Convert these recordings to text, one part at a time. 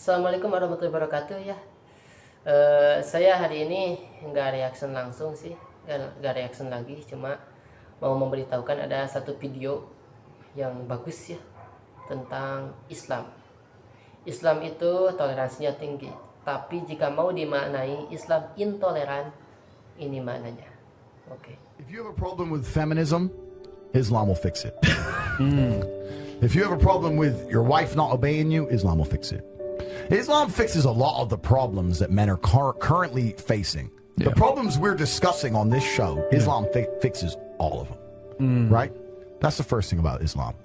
Assalamualaikum warahmatullahi wabarakatuh ya. Saya hari ini nggak reaction langsung sih, nggak reaction lagi, cuma mau memberitahukan ada satu video yang bagus ya tentang Islam. Islam itu toleransinya tinggi, tapi jika mau dimaknai Islam intoleran, ini maknanya. Oke. If you have a problem with feminism, Islam will fix it. If you have a problem with your wife not obeying you, Islam will fix it. Islam fixes a lot of the problems that men are currently facing. Yeah. The problems we're discussing on this show, Islam fixes all of them, right? That's the first thing about Islam.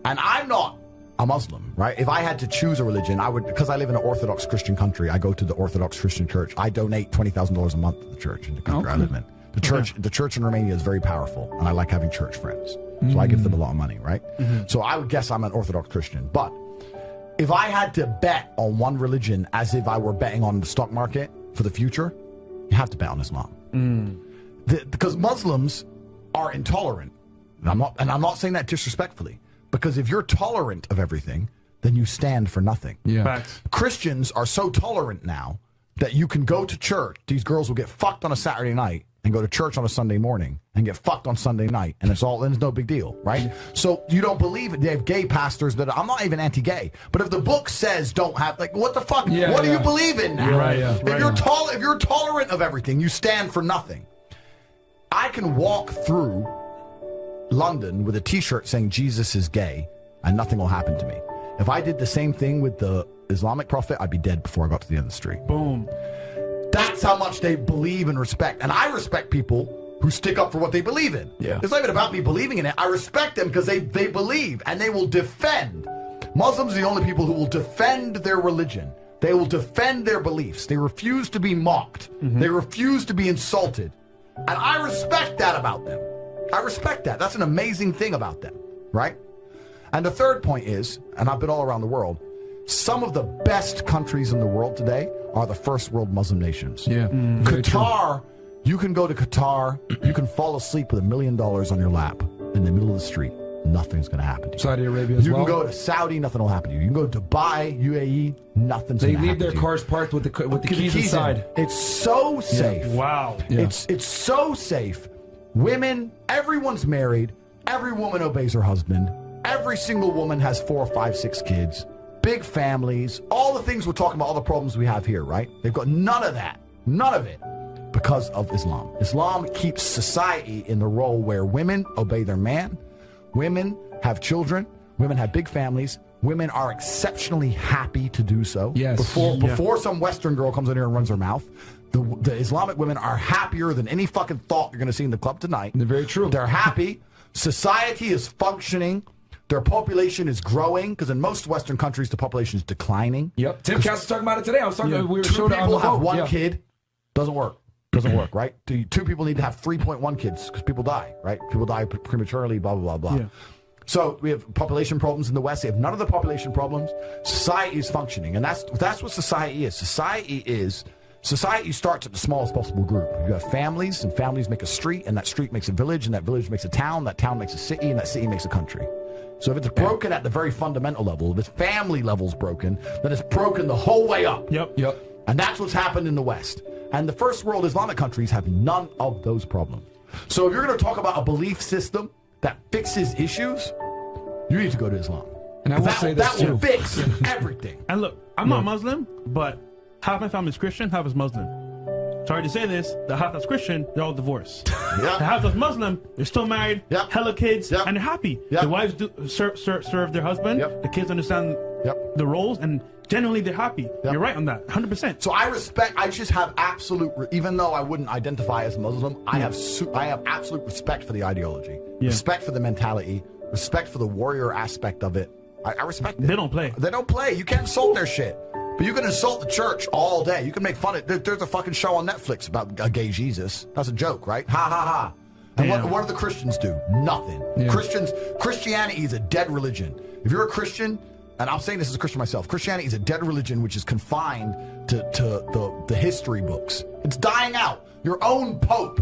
And I'm not a Muslim, right? If I had to choose a religion, I would, because I live in an Orthodox Christian country, I go to the Orthodox Christian church. I donate $20,000 a month to the church in the country I live in. The church in Romania is very powerful, and I like having church friends. So I give them a lot of money, right? So I would guess I'm an Orthodox Christian. But if I had to bet on one religion as if I were betting on the stock market for the future, you have to bet on Islam. Because Muslims are intolerant. And I'm not saying that disrespectfully. Because if you're tolerant of everything, then you stand for nothing. Yeah. Facts. Christians are so tolerant now that you can go to church. These girls will get fucked on a Saturday night and go to church on a Sunday morning and get fucked on Sunday night, and it's no big deal, right? So you don't believe it. They have gay pastors that I'm not even anti-gay, but if the book says don't have, like, what the fuck? What do you believe in now? If you're tolerant of everything, you stand for nothing. I can walk through London with a T-shirt saying Jesus is gay, and nothing will happen to me. If I did the same thing with the Islamic prophet, I'd be dead before I got to the end of the street. Boom. That's how much they believe and respect. And I respect people who stick up for what they believe in. Yeah. It's not even about me believing in it. I respect them because they believe and they will defend. Muslims are the only people who will defend their religion. They will defend their beliefs. They refuse to be mocked. They refuse to be insulted. And I respect that about them. I respect that. That's an amazing thing about them, right? And the third point is, and I've been all around the world, some of the best countries in the world today are the first world Muslim nations. Yeah. Qatar, you can go to Qatar, you can fall asleep with $1 million on your lap in the middle of the street. Nothing's going to happen to you. Saudi Arabia as well. You can go to Saudi, nothing will happen to you. You can go to Dubai, UAE, nothing's going to happen to you. They leave their cars parked with the keys inside. It's so safe. Yeah. Wow. Yeah. It's so safe. Women, everyone's married. Every woman obeys her husband. Every single woman has 4, 5, 6 kids. Big families, all the things we're talking about, all the problems we have here, right? They've got none of that, none of it, because of Islam. Islam keeps society in the role where women obey their man, women have children, women have big families, women are exceptionally happy to do so. Yes. Before some Western girl comes in here and runs her mouth, the Islamic women are happier than any fucking thought you're going to see in the club tonight. They're very true. They're happy. Society is functioning. Their population is growing, because in most Western countries, the population is declining. Yep. Tim Cass was talking about it today. I was talking about, we were two people have one kid. Doesn't work. Doesn't work, right? Two people need to have 3.1 kids, because people die, right? People die prematurely, blah, blah, blah, blah. Yeah. So we have population problems in the West. They have none of the population problems. Society is functioning, and that's what society is. Society starts at the smallest possible group. You have families, and families make a street, and that street makes a village, and that village makes a town, that town makes a city, and that city makes a country. So if it's broken at the very fundamental level, if its family level's broken, then it's broken the whole way up. Yep. And that's what's happened in the West. And the first world Islamic countries have none of those problems. So if you're going to talk about a belief system that fixes issues, you need to go to Islam. And I will say this that will fix everything. And look, I'm not Muslim, but half my family's Christian, half is Muslim. Sorry to say this, the half that's Christian, they're all divorced. The half that's Muslim, they're still married, hella kids, and they're happy. The wives do serve their husband, the kids understand the roles, and generally they're happy. You're right on that, 100%. So I just have absolute, even though I wouldn't identify as Muslim, I have absolute respect for the ideology, respect for the mentality, respect for the warrior aspect of it. I respect it. They don't play. They don't play. You can't insult their shit. But you can insult the church all day. You can make fun of it. There's a fucking show on Netflix about a gay Jesus. That's a joke, right? Ha, ha, ha. And what do the Christians do? Nothing. Christianity is a dead religion. If you're a Christian, and I'm saying this as a Christian myself, Christianity is a dead religion which is confined to the history books. It's dying out. Your own Pope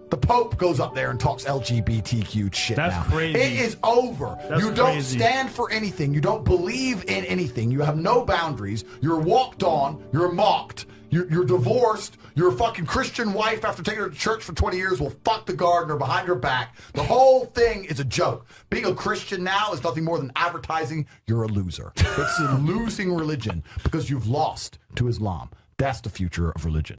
The Pope goes up there and talks LGBTQ shit That's now. crazy. It is over. That's you don't crazy. stand for anything. You don't believe in anything. You have no boundaries. You're walked on. You're mocked. You're divorced. Your fucking Christian wife, after taking her to church for 20 years, will fuck the gardener behind her back. The whole thing is a joke. Being a Christian now is nothing more than advertising you're a loser. It's a losing religion because you've lost to Islam. That's the future of religion.